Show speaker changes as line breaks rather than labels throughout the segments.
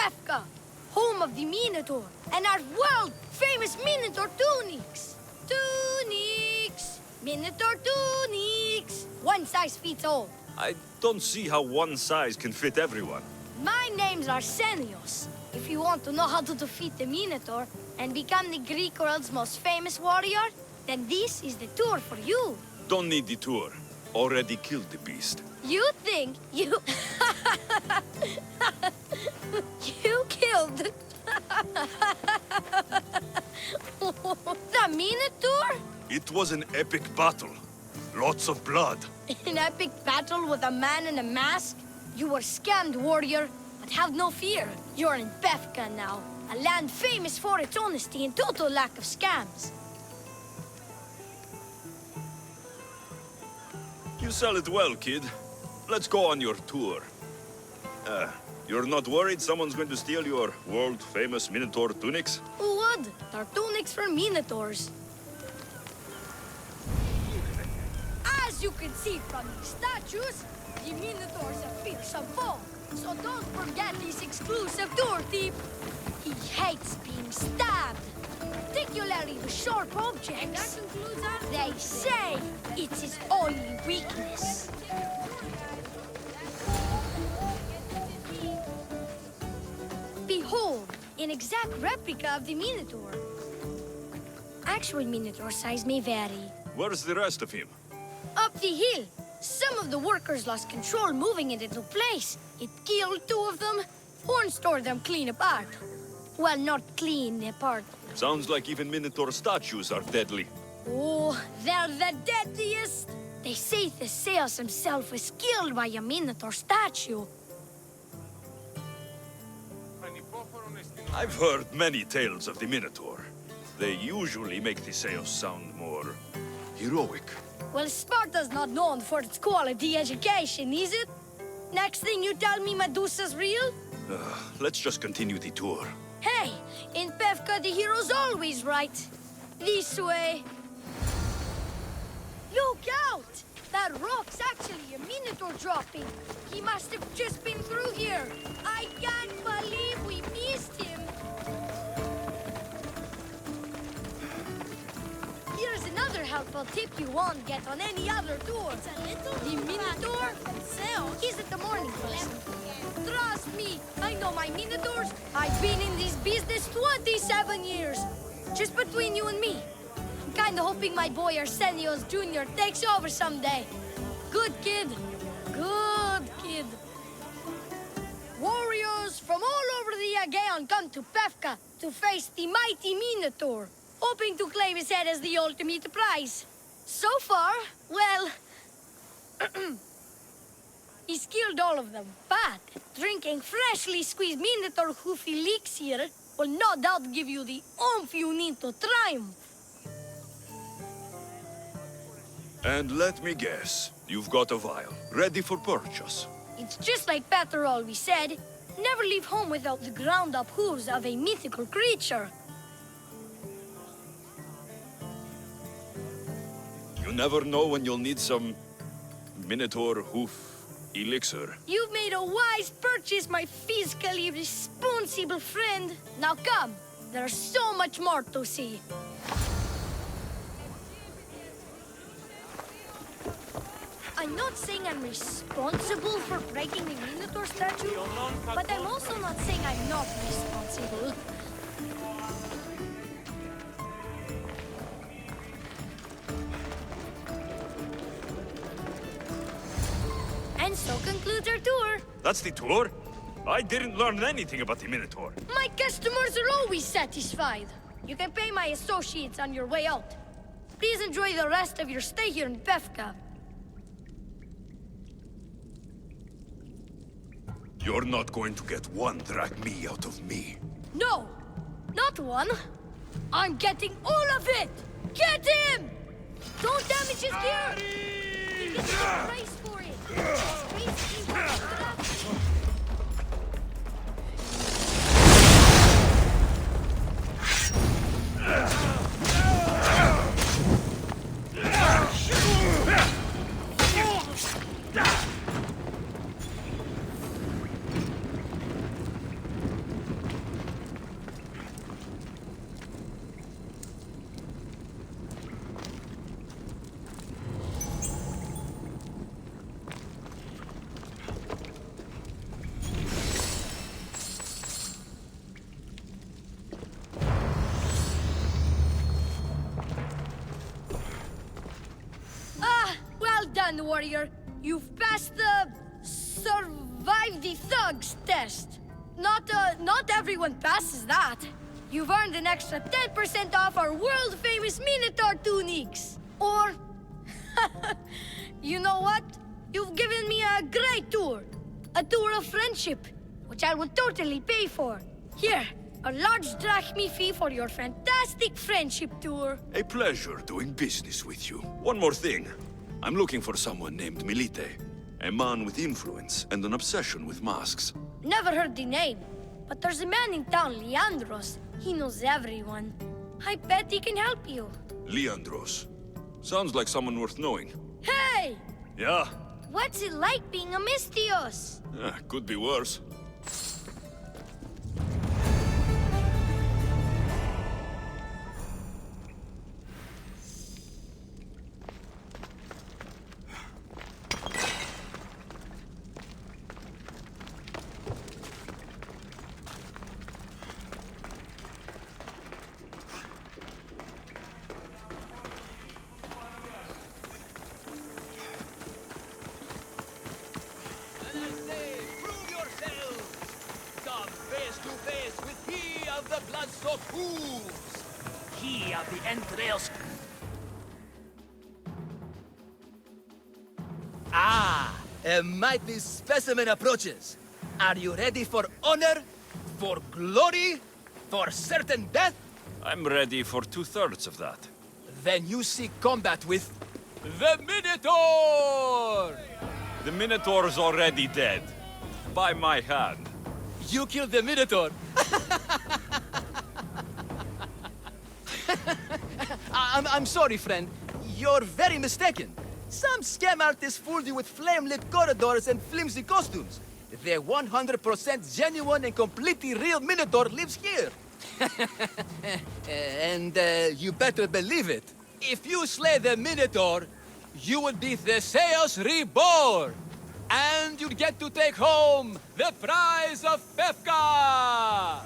Pephka, home of the Minotaur, and our world-famous Minotaur tunics. Tunics! Minotaur tunics! One size fits all.
I don't see how one size can fit everyone.
My name's Arsenios. If you want to know how to defeat the Minotaur and become the Greek world's most famous warrior, then this is the tour for you.
Don't need the tour. Already killed the beast.
You think you... you killed... the Minotaur?
It was an epic battle. Lots of blood.
An epic battle with a man in a mask? You were scammed, warrior. But have no fear. You're in Pephka now. A land famous for its honesty and total lack of scams.
You sell it well, kid. Let's go on your tour. You're not worried someone's going to steal your world-famous Minotaur tunics?
Who would? They're tunics for Minotaurs. As you can see from these statues, the Minotaur's a fearsome foe. So don't forget this exclusive tour tip. He hates being stabbed, particularly with sharp objects. They say it's his only weakness. Behold, an exact replica of the Minotaur. Actual Minotaur size may vary.
Where's the rest of him?
Up the hill. Some of the workers lost control moving it into place. It killed 2 of them, and stored them clean apart. Well, not clean apart.
Sounds like even Minotaur statues are deadly.
Oh, they're the deadliest. They say Theseus himself was killed by a Minotaur statue.
I've heard many tales of the Minotaur. They usually make Theseus sound more heroic.
Well, Sparta's not known for its quality education, is it? Next thing you tell me Medusa's real?
Let's just continue the tour.
Hey, in Pephka the hero's always right. This way. Look out! That rock's actually a Minotaur dropping. He must have just been through here. I can't believe we missed him. Here's another helpful tip you won't get on any other tour. The Minotaur is at the morning person. Trust me, I know my Minotaurs. I've been in this business 27 years. Just between you and me. I'm kinda hoping my boy Arsenios Jr. takes over someday. Good kid. Good kid. Warriors from all over the Aegean come to Pephka to face the mighty Minotaur, hoping to claim his head as the ultimate prize. So far, well, he's killed all of them. But drinking freshly squeezed Minotaur hoof elixir will no doubt give you the oomph you need to triumph.
And let me guess, you've got a vial, ready for purchase.
It's just like Peter always said, never leave home without the ground-up hooves of a mythical creature.
You never know when you'll need some Minotaur hoof elixir.
You've made a wise purchase, my fiscally responsible friend. Now come, there's so much more to see. I'm not saying I'm responsible for breaking the Minotaur statue, but I'm also not saying I'm not responsible. And so concludes our tour.
That's the tour? I didn't learn anything about the Minotaur.
My customers are always satisfied. You can pay my associates on your way out. Please enjoy the rest of your stay here in Pephka.
You're not going to get one drachme out of me.
No, not one. I'm getting all of it! Get him! Don't damage his gear! He gets a price for it. It's basically what on, warrior. You've passed the survive the thugs test. Not everyone passes that. You've earned an extra 10% off our world-famous Minotaur tunics. Or, you know what? You've given me a great tour. A tour of friendship, which I will totally pay for. Here, a large drachme fee for your fantastic friendship tour.
A pleasure doing business with you. One more thing. I'm looking for someone named Melite. A man with influence and an obsession with masks.
Never heard the name, but there's a man in town, Leandros. He knows everyone. I bet he can help you.
Leandros. Sounds like someone worth knowing.
Hey!
Yeah?
What's it like being a Misthios?
Could be worse.
He of the entrails. A mighty specimen approaches. Are you ready for honor? For glory? For certain death?
I'm ready for 2/3 of that.
Then you seek combat with the Minotaur!
The Minotaur's already dead. By my hand.
You killed the Minotaur. I'm sorry, friend. You're very mistaken. Some scam artists fooled you with flame-lit corridors and flimsy costumes. The 100% genuine and completely real Minotaur lives here. And you better believe it. If you slay the Minotaur, you would be Theseus reborn. And you'd get to take home the prize of Pephka!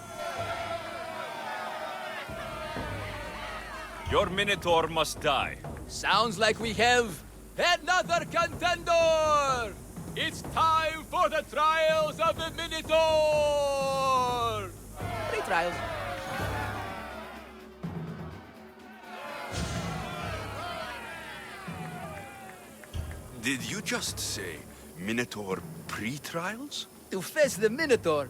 Your Minotaur must die.
Sounds like we have another contender! It's time for the trials of the Minotaur! 3 trials.
Did you just say Minotaur pre-trials?
To face the Minotaur,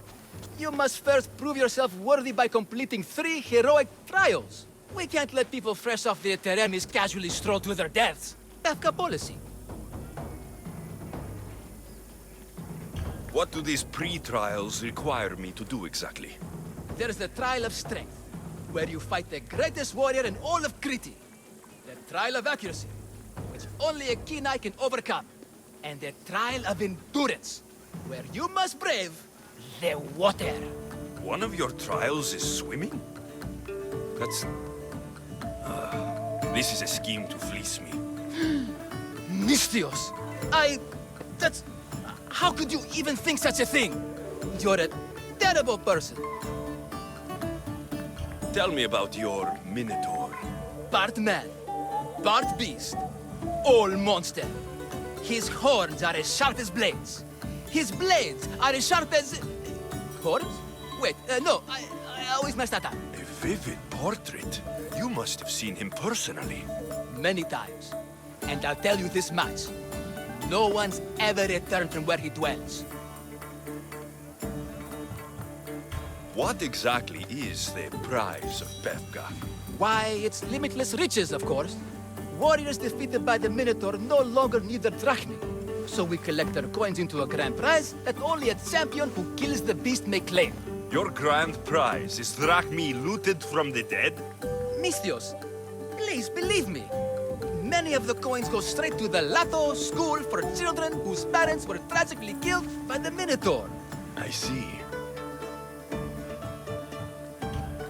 you must first prove yourself worthy by completing 3 heroic trials. We can't let people fresh off the Teremis casually stroll to their deaths. Pephka policy.
What do these pre-trials require me to do exactly?
There's the Trial of Strength, where you fight the greatest warrior in all of Crete. The Trial of Accuracy, which only a keen eye can overcome. And the Trial of Endurance, where you must brave the water.
One of your trials is swimming? That's... this is a scheme to fleece me.
Misthios! That's... How could you even think such a thing? You're a terrible person.
Tell me about your Minotaur.
Part man, part beast, all monster. His horns are as sharp as blades. His blades are as sharp as... Horns? Wait, no, I always mess that up.
A vivid portrait. You must have seen him personally.
Many times. And I'll tell you this much. No one's ever returned from where he dwells.
What exactly is the prize of Pephka?
Why, it's limitless riches, of course. Warriors defeated by the Minotaur no longer need their drachme. So we collect their coins into a grand prize that only a champion who kills the beast may claim.
Your grand prize is drachme looted from the dead?
Misthios, please believe me. Many of the coins go straight to the Lato School for children whose parents were tragically killed by the Minotaur.
I see.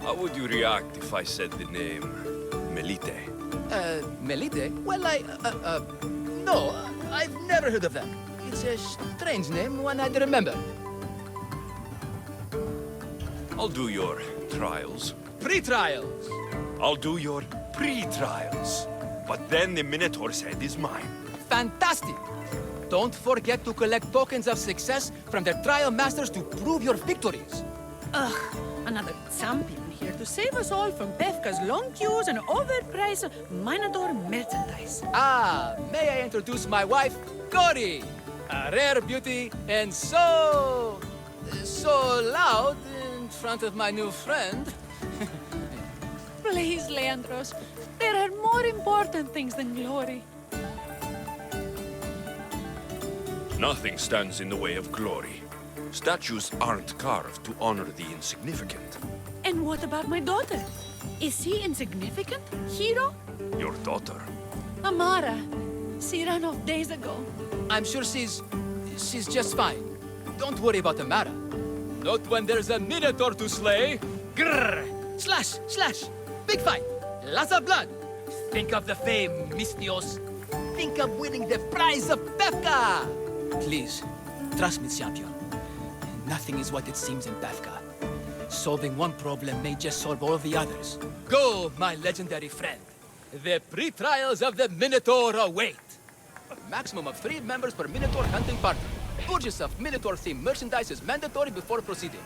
How would you react if I said the name Melite?
Melite? Well, no, I've never heard of them. It's a strange name, one I'd remember.
I'll do your trials.
Pre-trials.
I'll do your pre-trials. But then the Minotaur's head is mine.
fantastic! Don't forget to collect tokens of success from the trial masters to prove your victories.
Ugh, another champion here to save us all from Pephka's long queues and overpriced Minotaur merchandise.
May I introduce my wife, Cory? A rare beauty and so loud in front of my new friend.
Please, Leandros, there are more important things than glory.
Nothing stands in the way of glory. Statues aren't carved to honor the insignificant.
And what about my daughter? Is she insignificant? Hero?
Your daughter.
Amara. She ran off days ago.
I'm sure she's just fine. Don't worry about Amara. Not when there's a Minotaur to slay. Grrr! Slash! Slash! Big fight! Lots of blood! Think of the fame, Mistios. Think of winning the prize of Pephka! Please, trust me, champion. Nothing is what it seems in Pephka. Solving one problem may just solve all the others. Go, my legendary friend. The pre-trials of the Minotaur await. A maximum of 3 members per Minotaur hunting party. Purchase of Minotaur-themed merchandise is mandatory before proceeding.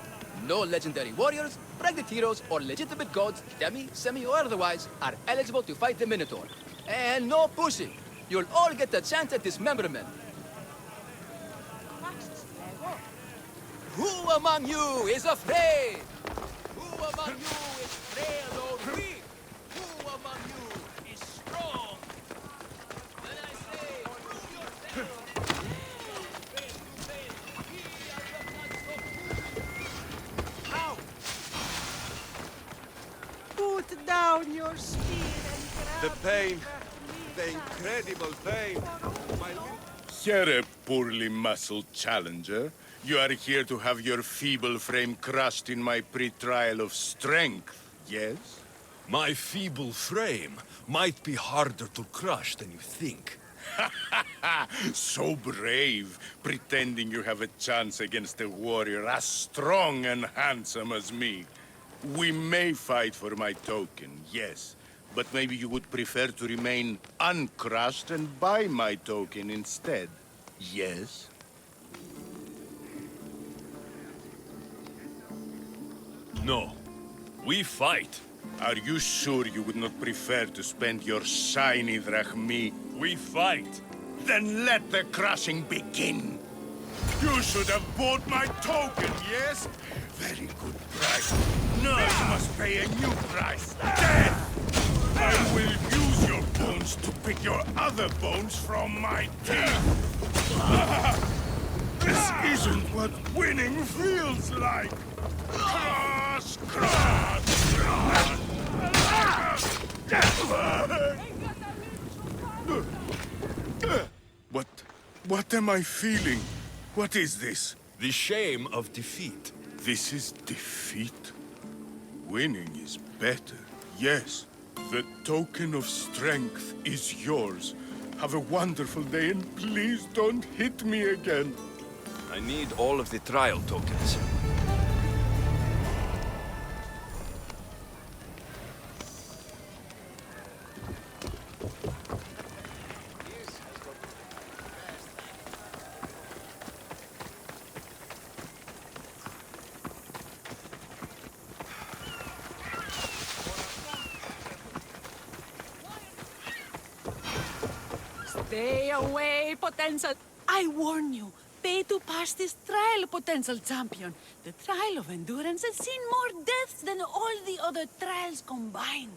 No legendary warriors, pregnant heroes, or legitimate gods, demi, semi, or otherwise, are eligible to fight the Minotaur. And no pushing. You'll all get a chance at dismemberment. Who among you is afraid? Who among you is frail or weak? Who among you is strong? When I say, prove yourself. Ow!
Put down your spear and
The pain, the incredible pain.
Here, poorly muscled challenger. You are here to have your feeble frame crushed in my pre-trial of strength, yes?
My feeble frame might be harder to crush than you think.
So brave, pretending you have a chance against a warrior as strong and handsome as me. We may fight for my token, yes. But maybe you would prefer to remain uncrushed and buy my token instead, yes?
No. We fight.
Are you sure you would not prefer to spend your shiny drachmi?
We fight.
Then let the crushing begin. You should have bought my token, yes? Very good price. Now you must pay a new price. Death! I will use your bones to pick your other bones from my teeth. This isn't what winning feels like. Crush! Crush! What am I feeling? What is this?
The shame of defeat.
This is defeat? Winning is better, yes. The token of strength is yours. Have a wonderful day and please don't hit me again.
I need all of the trial tokens.
Stay away, potential. I warn you, pay to pass this trial, potential champion. The trial of endurance has seen more deaths than all the other trials combined.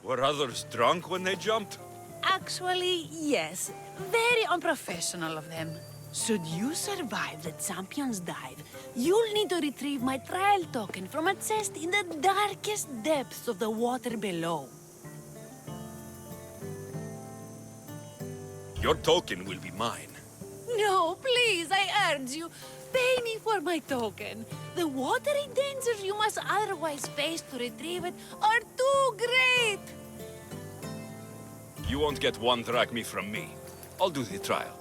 Were others drunk when they jumped?
Actually, yes. Very unprofessional of them. Should you survive the champion's dive, you'll need to retrieve my trial token from a chest in the darkest depths of the water below.
Your token will be mine.
No, please, I urge you. Pay me for my token. The watery dangers you must otherwise face to retrieve it are too great.
You won't get 1 drachmi from me. I'll do the trial.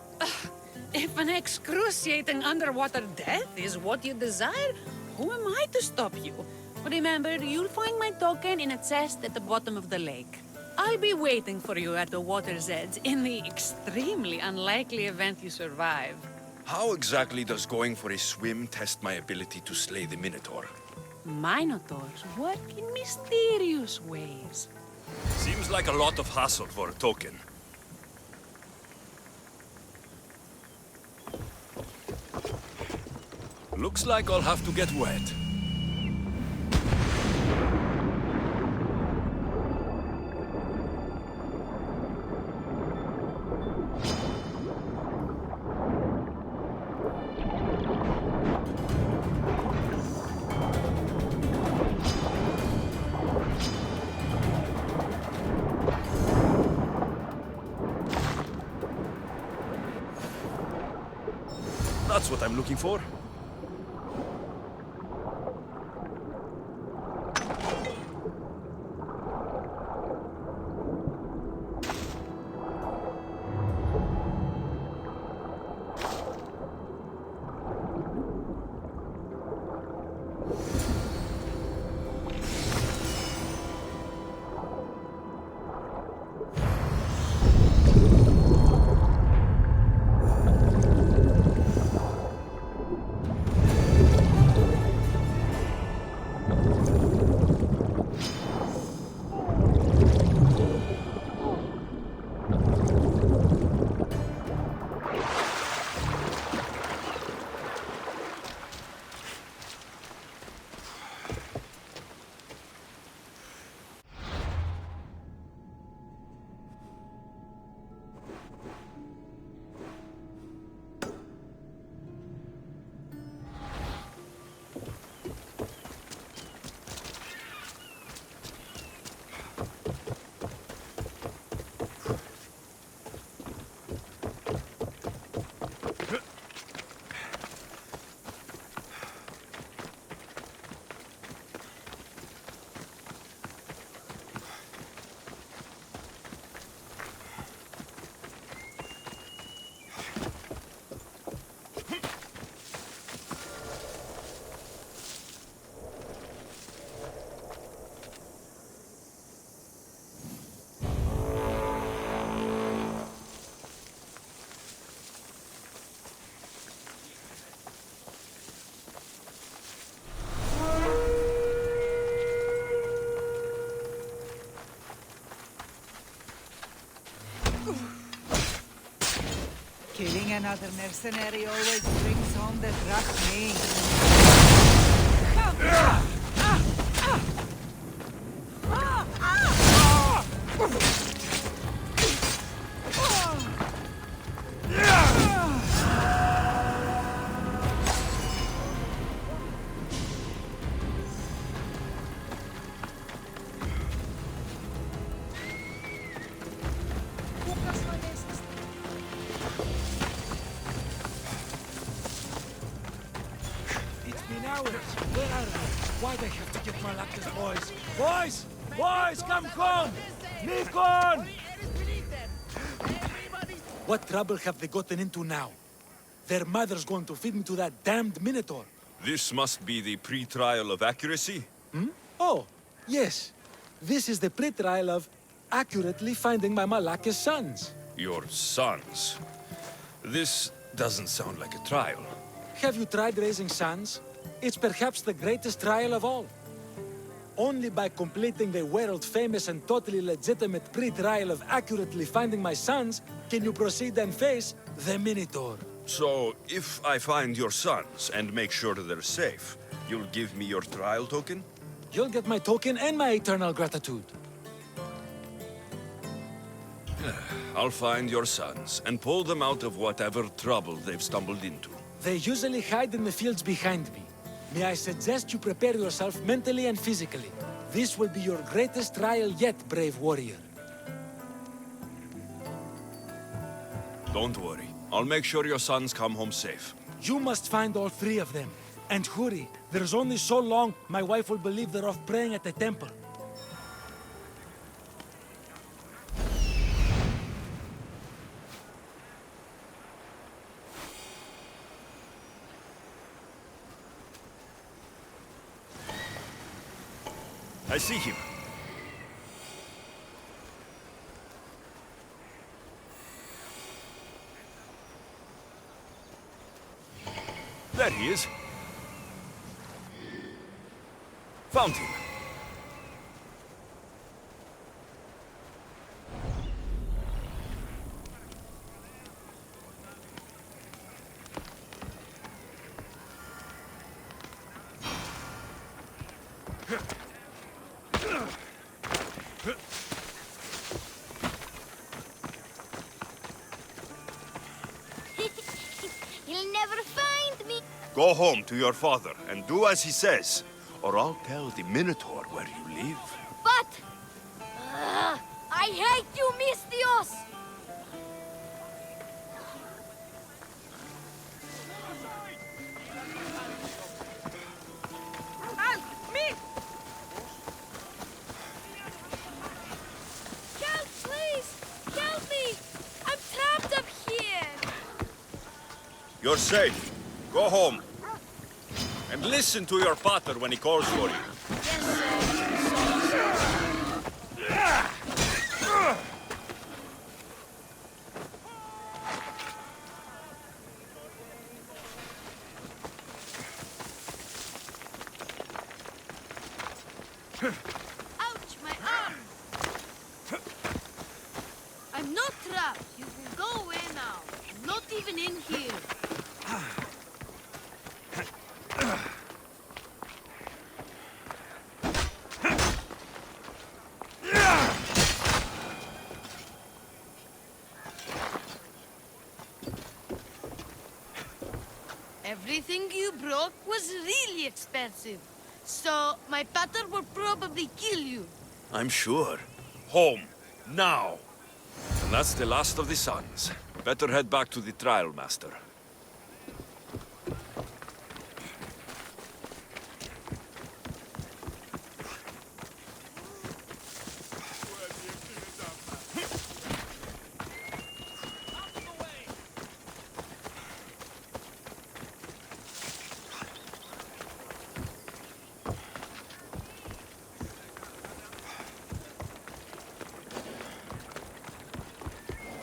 If an excruciating underwater death is what you desire, who am I to stop you? Remember, you'll find my token in a chest at the bottom of the lake. I'll be waiting for you at the water's edge in the extremely unlikely event you survive.
How exactly does going for a swim test my ability to slay the Minotaur?
Minotaurs work in mysterious ways.
Seems like a lot of hassle for a token. Looks like I'll have to get wet. That's what I'm looking for.
Killing another mercenary always brings home the rough name.
It's been hours. Where are they? Why they have to get Malaka's boys? Boys! Boys, come home! Nikon! What trouble have they gotten into now? Their mother's going to feed me to that damned Minotaur.
This must be the pre-trial of accuracy.
Oh, yes. This is the pre-trial of accurately finding my Malaka's sons.
Your sons. This doesn't sound like a trial.
Have you tried raising sons? It's perhaps the greatest trial of all. Only by completing the world-famous and totally legitimate pre-trial of accurately finding my sons can you proceed and face the Minotaur.
So, if I find your sons and make sure they're safe, you'll give me your trial token?
You'll get my token and my eternal gratitude.
I'll find your sons and pull them out of whatever trouble they've stumbled into.
They usually hide in the fields behind me. May I suggest you prepare yourself mentally and physically. This will be your greatest trial yet, brave warrior.
Don't worry. I'll make sure your sons come home safe.
You must find all three of them. And hurry, there's only so long my wife will believe they're off praying at the temple.
I see him. he is. Found him.
He'll never find me.
Go home to your father and do as he says, or I'll tell the Minotaur where you live.
But I hate you, Mistios. Help, please! Help me! I'm trapped up here!
You're safe. Go home. And listen to your pater when he calls for you.
Yes, sir. Ouch, my arm! I'm not trapped. You can go away now. I'm not even in here. Everything you broke was really expensive. So, my pater will probably kill you.
I'm sure. Home. Now. And that's the last of the sons. Better head back to the trial master.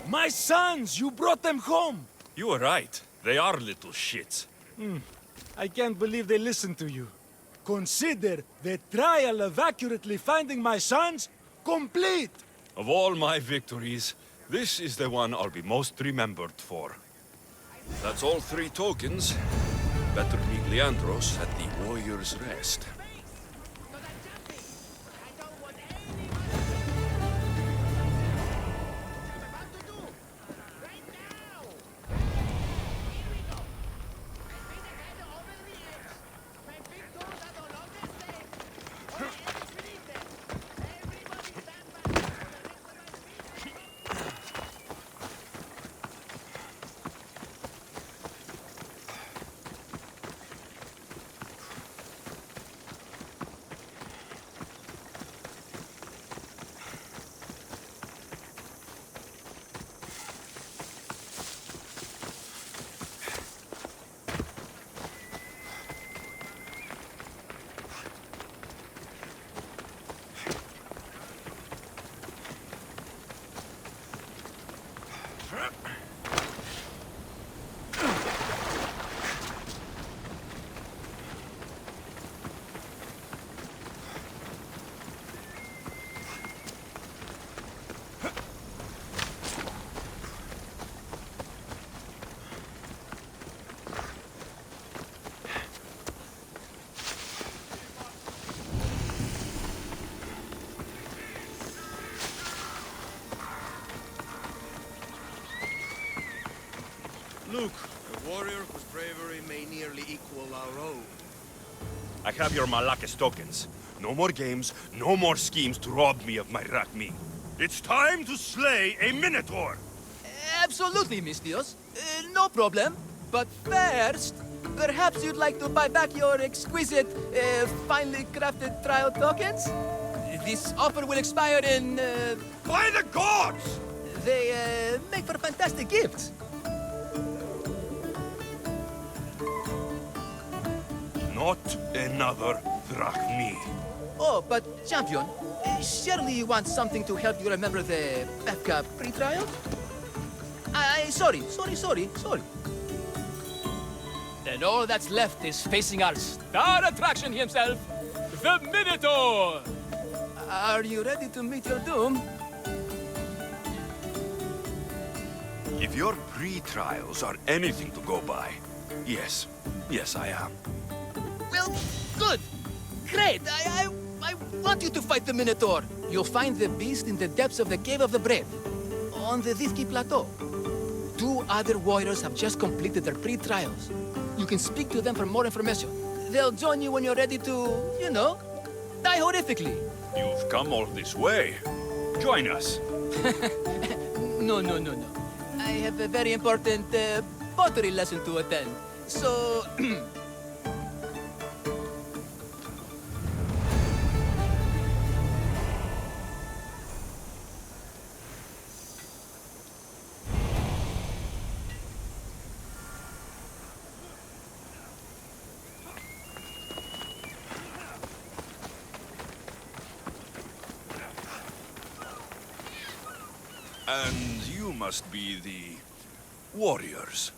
My sons! You brought them home!
You were right. They are little shits.
I can't believe they listened to you. Consider the trial of accurately finding my sons complete!
Of all my victories, this is the one I'll be most remembered for. That's all 3 tokens. Better meet Leandros at the Warrior's Rest.
Look, a warrior whose bravery may nearly equal our own.
I have your Malakis tokens. No more games, no more schemes to rob me of my Rakmi. It's time to slay a Minotaur!
Absolutely, Mistios. No problem. But first, perhaps you'd like to buy back your exquisite, finely crafted trial tokens? This offer will expire in,
By the gods!
They, make for fantastic gifts.
Not another Drachmi.
Oh, but, champion, surely you want something to help you remember the Pephka pre-trial? Sorry. And all that's left is facing our star attraction himself, the Minotaur! Are you ready to meet your doom?
If your pre-trials are anything to go by, yes. Yes, I am.
Well, good. Great. I want you to fight the Minotaur. You'll find the beast in the depths of the Cave of the Brave, on the Vithki Plateau. 2 other warriors have just completed their pre-trials. You can speak to them for more information. They'll join you when you're ready to, you know, die horrifically.
You've come all this way. Join us.
No. I have a very important pottery lesson to attend. So...
And you must be the warriors.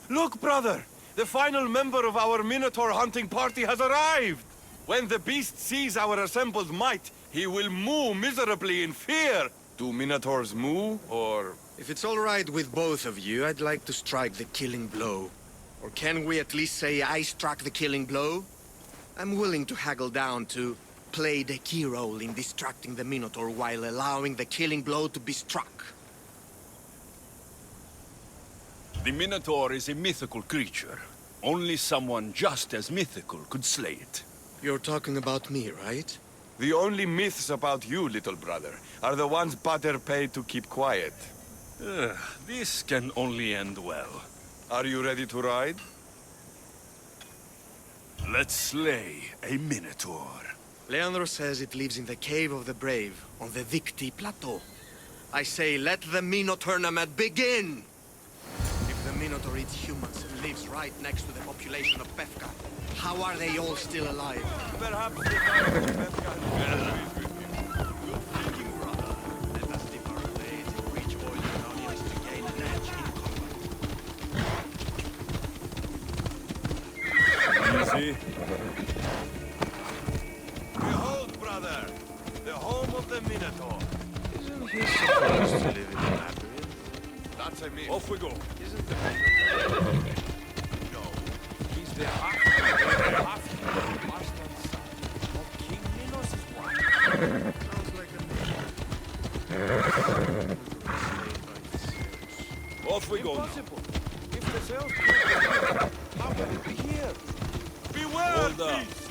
Look, brother! The final member of our Minotaur hunting party has arrived! When the beast sees our assembled might, he will moo miserably in fear. Do Minotaurs moo, or...
If it's all right with both of you, I'd like to strike the killing blow. Or can we at least say I struck the killing blow? I'm willing to haggle down to play the key role in distracting the Minotaur while allowing the killing blow to be struck.
The Minotaur is a mythical creature. Only someone just as mythical could slay it.
You're talking about me, right?
The only myths about you, little brother, are the ones Butter paid to keep quiet.
This can only end well.
Are you ready to ride?
Let's slay a Minotaur.
Leandro says it lives in the Cave of the Brave, on the Vithki Plateau. I say, let the Minotaur tournament begin! If the Minotaur eats humans and lives right next to the population of Pephka, how are they all still alive?
Perhaps the guy with Pephka
Good thinking, brother. Let us dip our blades in rich oil and onions to gain an edge in combat.
Easy.
Behold, brother, the home of the Minotaur.
Isn't he supposed to live in the labyrinth?
That's a myth.
Off we go.
Isn't the Minotaur?
No, he's the half bastard son of King Minos' wife.
Sounds like a
Off we go now.
Impossible. If the cells can't be how can it be here? Beware,
Hold up.
beast!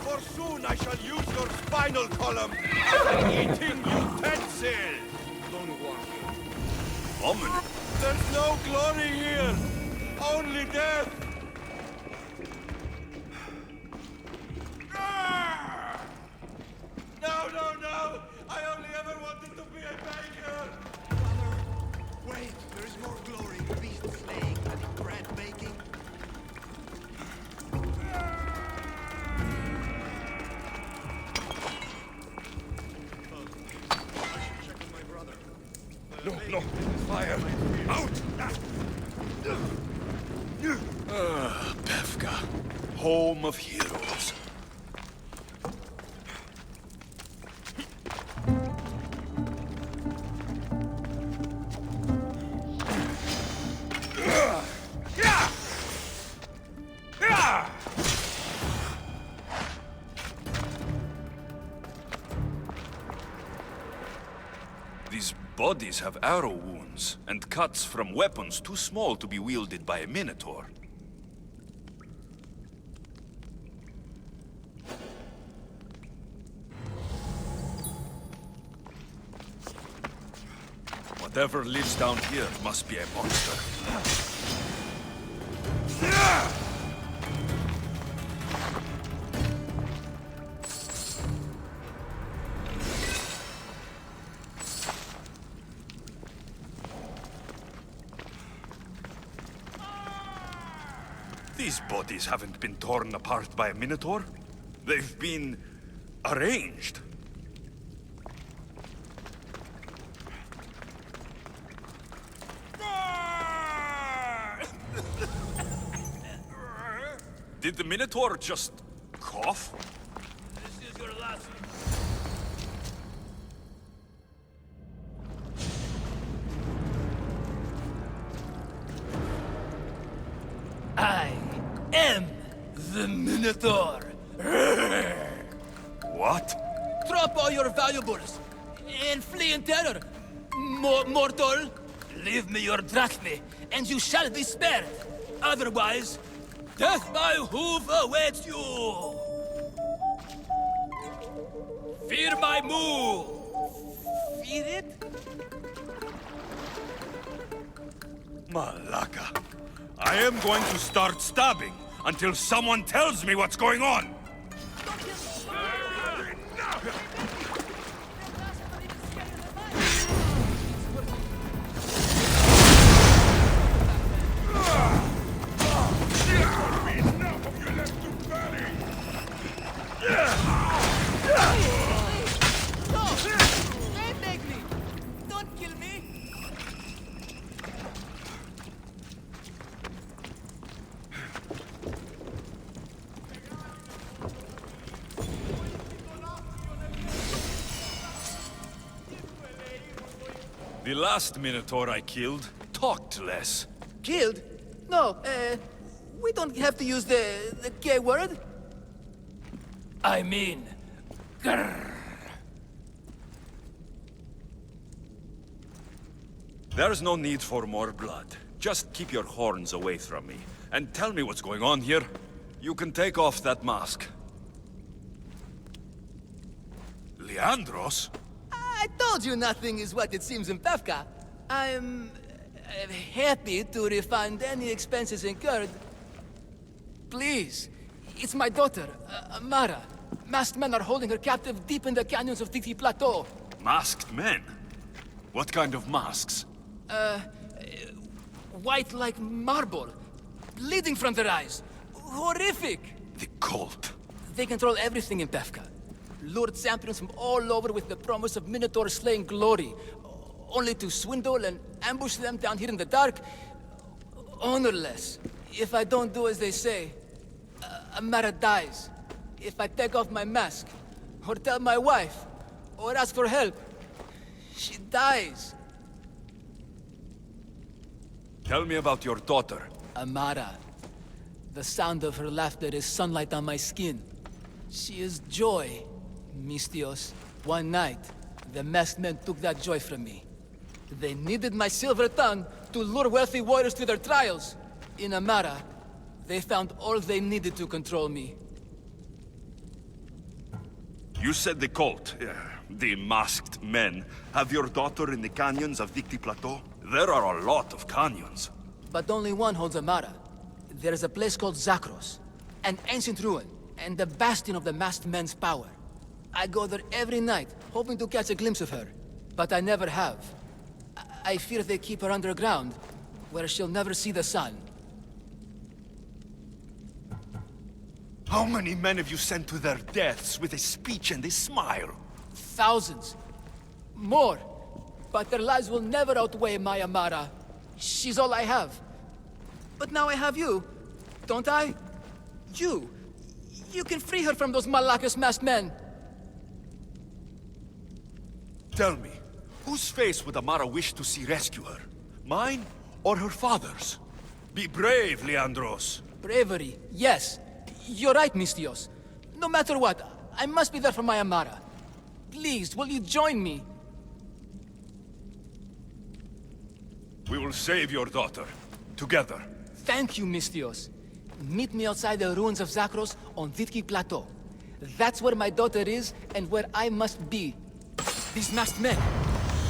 For soon I shall use your spinal column as an eating utensil!
Don't worry.
Omen.
There's no glory here! Only death! Ah! No! I only ever wanted to be a baker!
Wait, there is more glory in beast slaying than in bread baking. Check with my brother.
No. Fire. Out! Pephka. Home of heroes. These bodies have arrow wounds and cuts from weapons too small to be wielded by a Minotaur. Whatever lives down here must be a monster. These bodies haven't been torn apart by a Minotaur. They've been arranged. Did the Minotaur just cough?
This is your last. I am the Minotaur.
What?
Drop all your valuables and flee in terror. Mortal, leave me your drachme, and you shall be spared. Otherwise, death by hoof awaits you. Fear my move. Fear it?
Malaka. I am going to start stabbing until someone tells me what's going on. The last Minotaur I killed talked less.
Killed? No, we don't have to use the K word. I mean, grrr.
There's no need for more blood. Just keep your horns away from me. And tell me what's going on here. You can take off that mask. Leandros?
I told you nothing is what it seems in Pephka. I'm happy to refund any expenses incurred. Please, it's my daughter, Amara. Masked men are holding her captive deep in the canyons of Titi Plateau.
Masked men? What kind of masks?
White like marble, bleeding from their eyes. Horrific!
The cult.
They control everything in Pephka. Lured champions from all over with the promise of Minotaur slaying glory, only to swindle and ambush them down here in the dark. Honorless. If I don't do as they say, Amara dies. If I take off my mask, or tell my wife, or ask for help, she dies.
Tell me about your daughter.
Amara. The sound of her laughter is sunlight on my skin. She is joy, Mistios. One night, the masked men took that joy from me. They needed my silver tongue to lure wealthy warriors to their trials. In Amara, they found all they needed to control me.
You said the cult, the masked men, have your daughter in the canyons of Dicti Plateau? There are a lot of canyons.
But only one holds Amara. There is a place called Zakros, an ancient ruin, and the bastion of the masked men's power. I go there every night, hoping to catch a glimpse of her. But I never have. I fear they keep her underground, where she'll never see the sun.
How many men have you sent to their deaths with a speech and a smile?
Thousands. More. But their lives will never outweigh my Amara. She's all I have. But now I have you, don't I? You. You can free her from those Malakas masked men.
Tell me, whose face would Amara wish to see rescue her? Mine or her father's? Be brave, Leandros.
Bravery, yes. You're right, Mistios. No matter what, I must be there for my Amara. Please, will you join me?
We will save your daughter. Together.
Thank you, Mistios. Meet me outside the ruins of Zakros on Vitki Plateau. That's where my daughter is and where I must be. These masked men,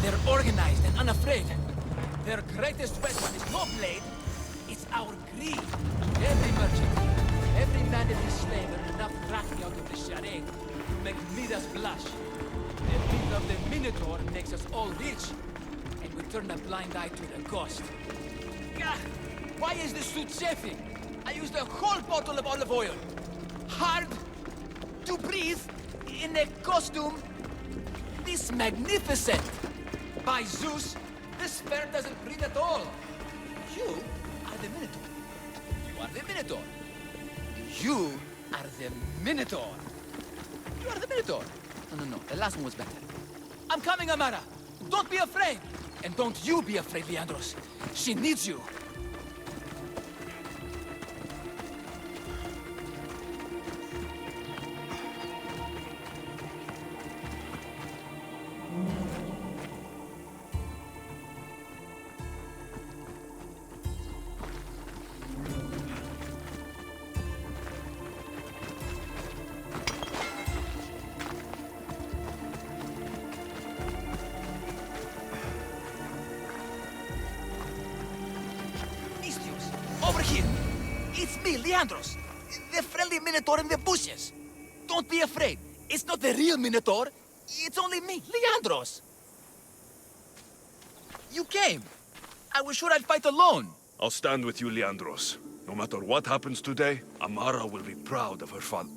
they're organized and unafraid. Their greatest weapon is no blade, it's our greed. Every merchant, every man and his slave earn enough drachme out of this charade to make Midas blush. The greed of the Minotaur makes us all rich, and we turn a blind eye to the cost. Gah! Why is this suit chafing? I used a whole bottle of olive oil. Hard to breathe in a costume this magnificent. By Zeus, this fair doesn't breathe at all. You are the Minotaur. You are the Minotaur. You are the Minotaur. You are the Minotaur. No. The last one was better. I'm coming, Amara. Don't be afraid. And don't you be afraid, Leandros. She needs you. Over here! It's me, Leandros! The friendly Minotaur in the bushes! Don't be afraid! It's not the real Minotaur! It's only me, Leandros! You came! I was sure I'd fight alone!
I'll stand with you, Leandros. No matter what happens today, Amara will be proud of her father.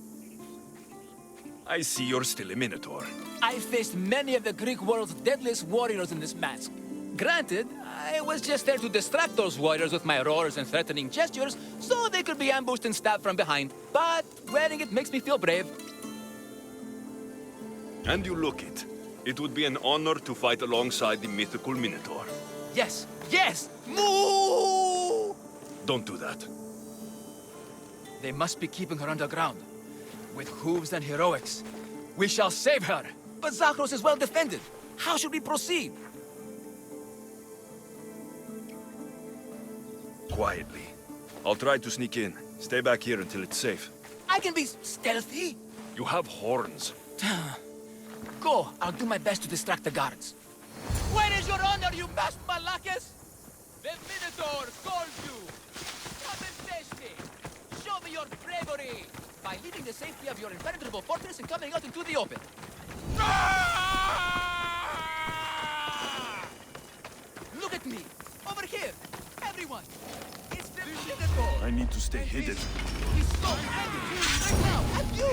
I see you're still a Minotaur.
I faced many of the Greek world's deadliest warriors in this mask. Granted, I was just there to distract those warriors with my roars and threatening gestures, so they could be ambushed and stabbed from behind. But wearing it makes me feel brave.
And you look it. It would be an honor to fight alongside the mythical Minotaur.
Yes! Yes! Moo!
Don't do that.
They must be keeping her underground. With hooves and heroics. We shall save her! But Zakros is well defended. How should we proceed?
Quietly. I'll try to sneak in. Stay back here until it's safe.
I can be stealthy.
You have horns.
Go. I'll do my best to distract the guards. Where is your honor, you masked Malakis? The Minotaur calls you. Come and face me. Show me your bravery by leaving the safety of your impenetrable fortress and coming out into the open. Look at me. Over here. Everyone. It's the Minotaur.
I need to stay hidden.
He's so angry. Right now. At you.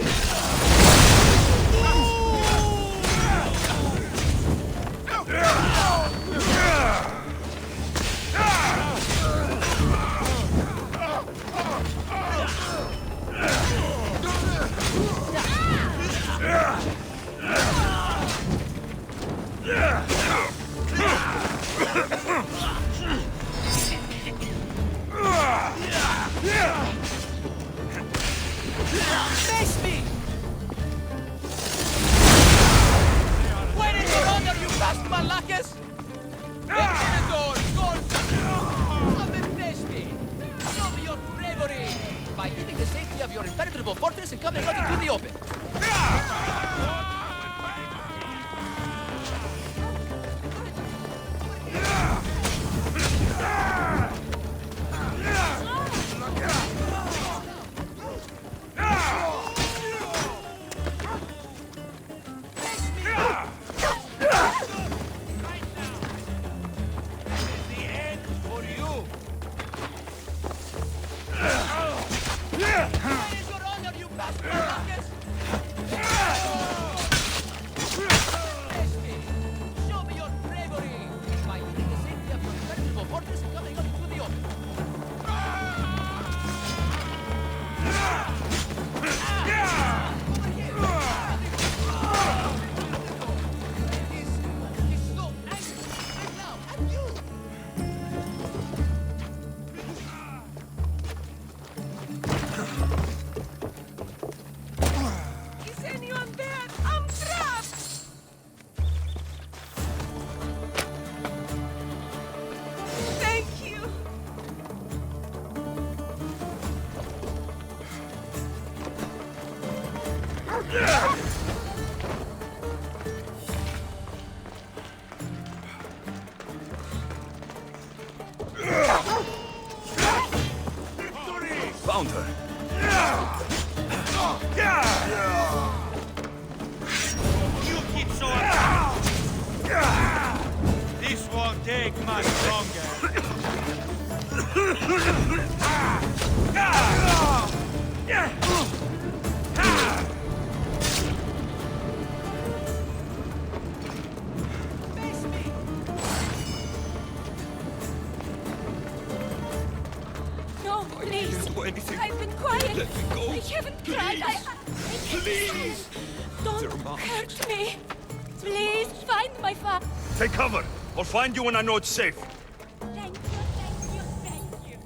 Face me! Where is your honor, you masked Malakis? The Minotaur calls you! Come and face me! Show me your bravery by leaving the safety of your impenetrable fortress and coming out into the open.
Found her.
You keep so This won't take much longer.
No, please.
anything.
I've been quiet.
Let me go.
I haven't cried. I
Please.
Don't
They're mine.
hurt me. Please find my father.
Take cover. I'll find you when I know it's safe.
Thank you, thank you, thank you.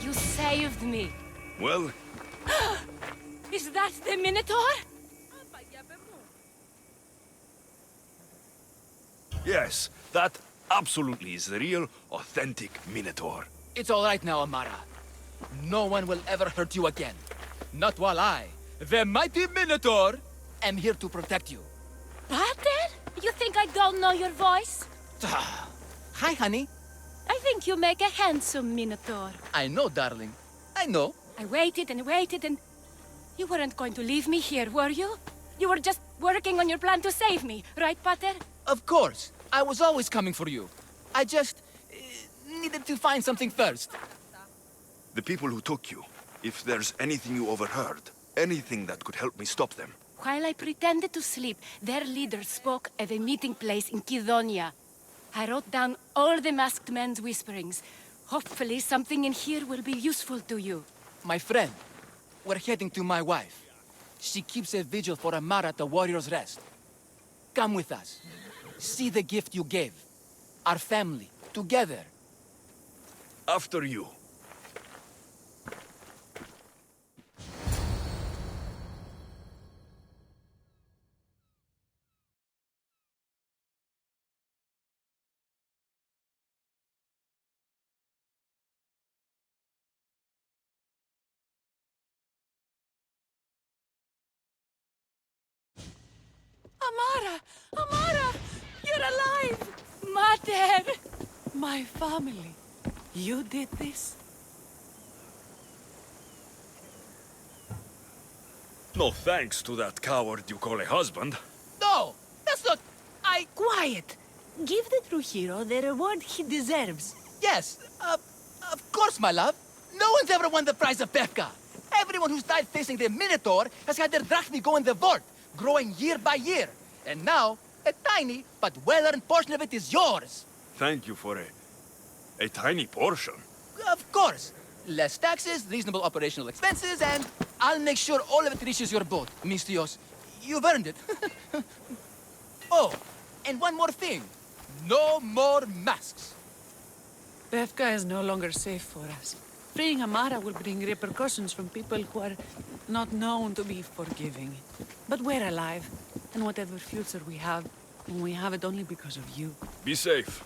You saved me.
Well,
Is that the Minotaur?
yes, that absolutely is the real, authentic Minotaur.
It's all right now, Amara. No one will ever hurt you again. Not while I, the mighty Minotaur, am here to protect you.
Pater? You think I don't know your voice?
Hi, honey.
I think you make a handsome Minotaur.
I know, darling. I know.
I waited and waited and... You weren't going to leave me here, were you? You were just working on your plan to save me, right, Pater?
Of course. I was always coming for you. I just... needed to find something first.
The people who took you, if there's anything you overheard, anything that could help me stop them.
While I pretended to sleep, their leader spoke of a meeting place in Kidonia. I wrote down all the masked men's whisperings. Hopefully something in here will be useful to you.
My friend, we're heading to my wife. She keeps a vigil for Amara at the Warrior's Rest. Come with us. See the gift you gave. Our family, together.
After you.
Amara! Amara! You're alive! Mater! My family. You did this?
No thanks to that coward you call a husband.
No! That's not...
Quiet! Give the true hero the reward he deserves.
Yes, of course, my love. No one's ever won the prize of Pephka. Everyone who's died facing the Minotaur has had their drachmi go in the vault, growing year by year. And now, a tiny but well-earned portion of it is yours.
Thank you for a tiny portion.
Of course. Less taxes, reasonable operational expenses, and I'll make sure all of it reaches your boat, Mistios. You've earned it. Oh, and one more thing. No more masks.
Pephka is no longer safe for us. Freeing Amara will bring repercussions from people who are not known to be forgiving. But we're alive, and whatever future we have it only because of you.
Be safe.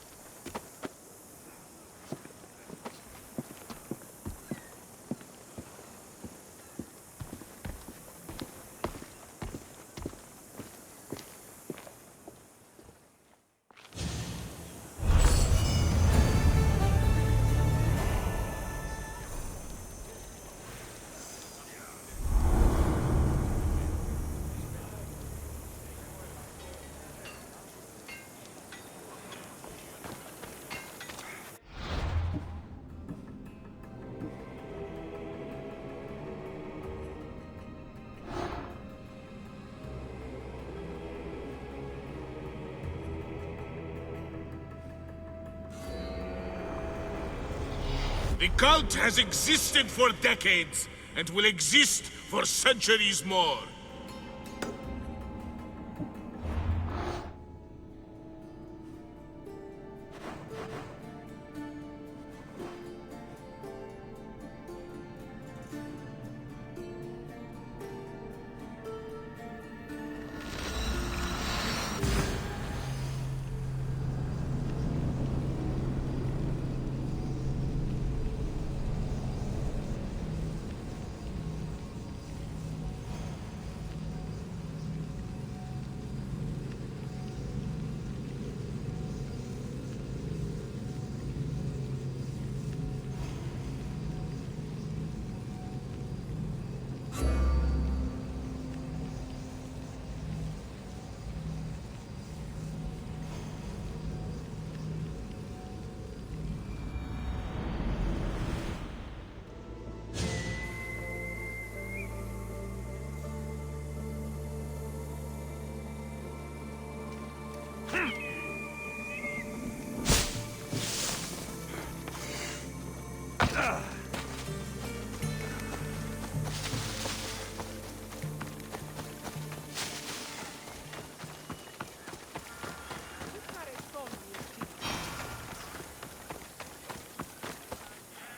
The cult has existed for decades, and will exist for centuries more.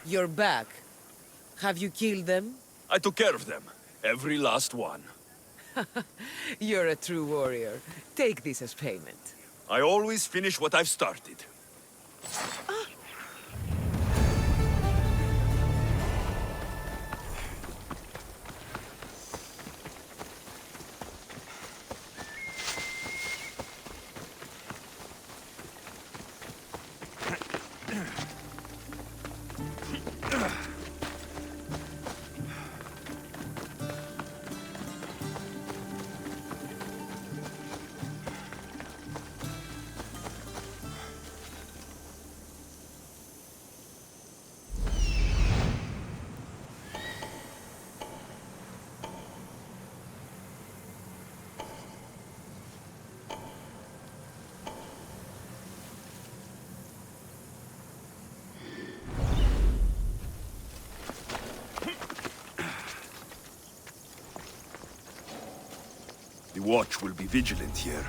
You're back. Have you killed them?
I took care of them. Every last one.
You're a true warrior. Take this as payment.
I always finish what I've started. The watch will be vigilant here.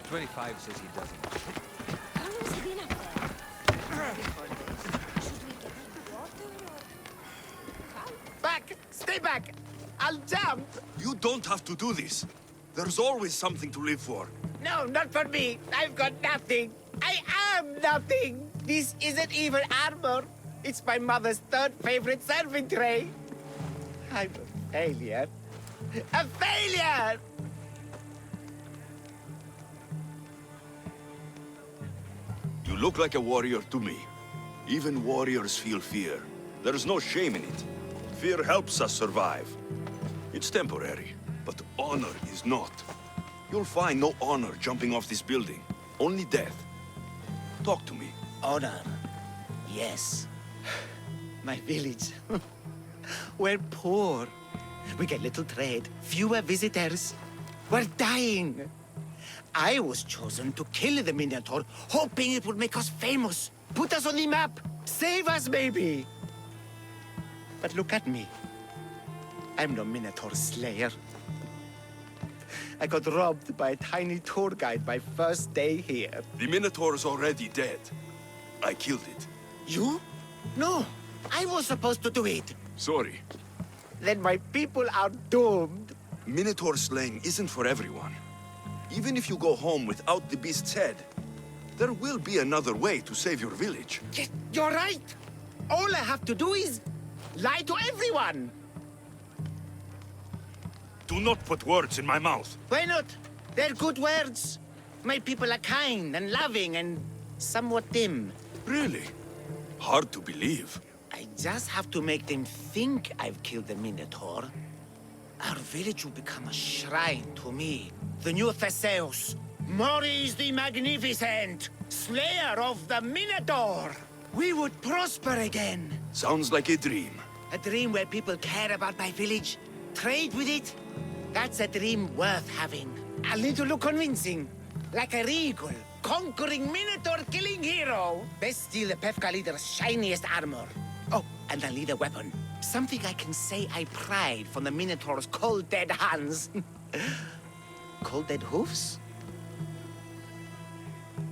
25 says he doesn't.
How long has he been up there? Ready for this. Should we get him water or...
Back! Stay back! I'll jump!
You don't have to do this. There's always something to live for.
No, not for me. I've got nothing. I am nothing. This isn't even armor. It's my mother's third favorite serving tray. I'm a failure. A failure!
You look like a warrior to me. Even warriors feel fear. There's no shame in it. Fear helps us survive. It's temporary, but honor is not. You'll find no honor jumping off this building. Only death. Talk to me.
Honor. Yes. My village. We're poor. We get little trade, fewer visitors. We're dying. I was chosen to kill the Minotaur, hoping it would make us famous. Put us on the map. Save us, maybe. But look at me. I'm no Minotaur slayer. I got robbed by a tiny tour guide my first day here.
The Minotaur's already dead. I killed it.
You? No, I was supposed to do it.
Sorry.
Then my people are doomed.
Minotaur slaying isn't for everyone. Even if you go home without the beast's head, there will be another way to save your village.
Yes, you're right. All I have to do is lie to everyone.
Do not put words in my mouth.
Why not? They're good words. My people are kind and loving and somewhat dim.
Really? Hard to believe.
I just have to make them think I've killed the Minotaur. Our village will become a shrine to me, the new Theseus, Maurice the Magnificent, slayer of the Minotaur. We would prosper again.
Sounds like a dream.
A dream where people care about my village, trade with it. That's a dream worth having. I'll need to look convincing. Like a regal, conquering Minotaur-killing hero. Best steal the Pephka leader's shiniest armor. Oh, and I'll need a weapon. Something I can say I pried from the Minotaur's cold, dead hands. Cold, dead hoofs?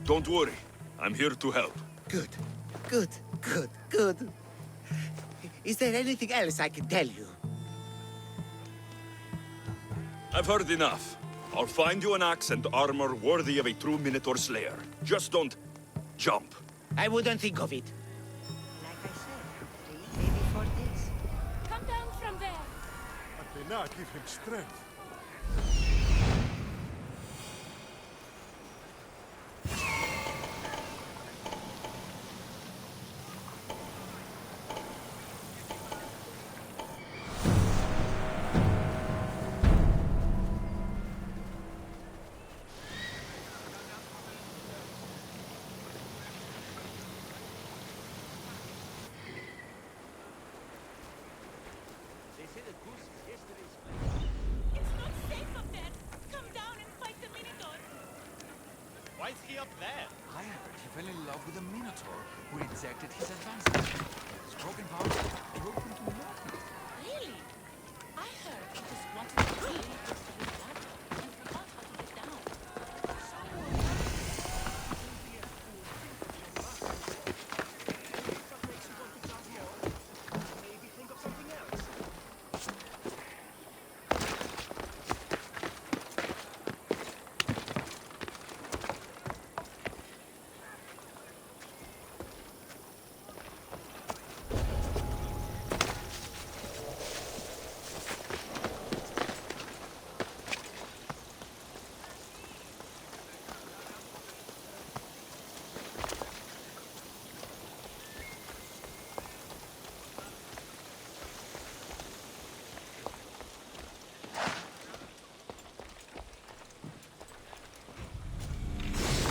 Don't worry. I'm here to help.
Good, good, good, good. Is there anything else I can tell you?
I've heard enough. I'll find you an axe and armor worthy of a true Minotaur slayer. Just don't jump.
I wouldn't think of it.
Like I said, maybe for this.
Come down from there.
But they now give him strength.
It's not safe up there. Come down and fight the Minotaur.
Why is he up there?
I heard he fell in love with a Minotaur who rejected his advances. His broken heart broke into nothing.
Really? I heard he just wanted to leave this with water and forgot how to get down.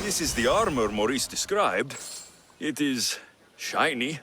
This is the armor Maurice described. It is shiny.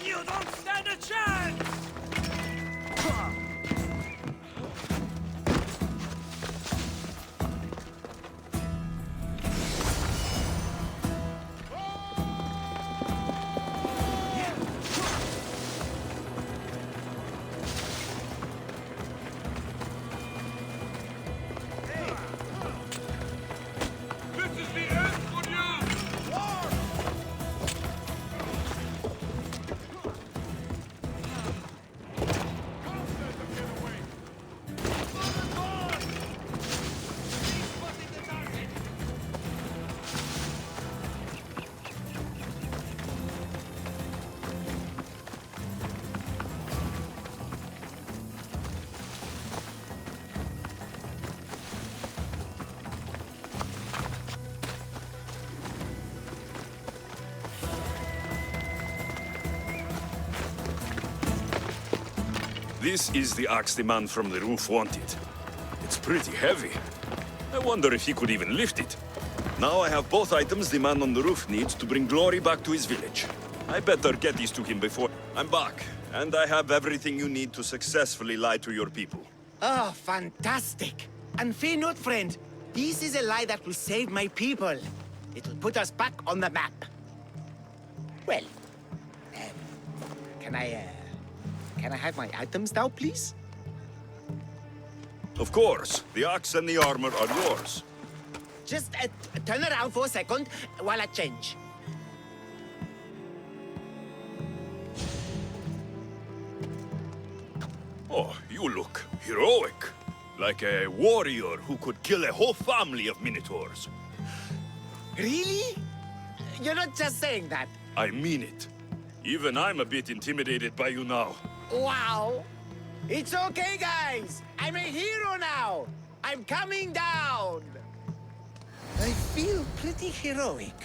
You don't stand a chance!
This is the axe the man from the roof wanted. It's pretty heavy. I wonder if he could even lift it. Now I have both items the man on the roof needs to bring glory back to his village. I better get these to him before... I'm back, and I have everything you need to successfully lie to your people.
Oh, fantastic. And fear not, friend. This is a lie that will save my people. It will put us back on the map. Well, can I have my items now, please?
Of course. The axe and the armor are yours.
Just turn around for a second while I change.
Oh, you look heroic. Like a warrior who could kill a whole family of minotaurs.
Really? You're not just saying that.
I mean it. Even I'm a bit intimidated by you now.
Wow! It's okay, guys! I'm a hero now! I'm coming down! I feel pretty heroic.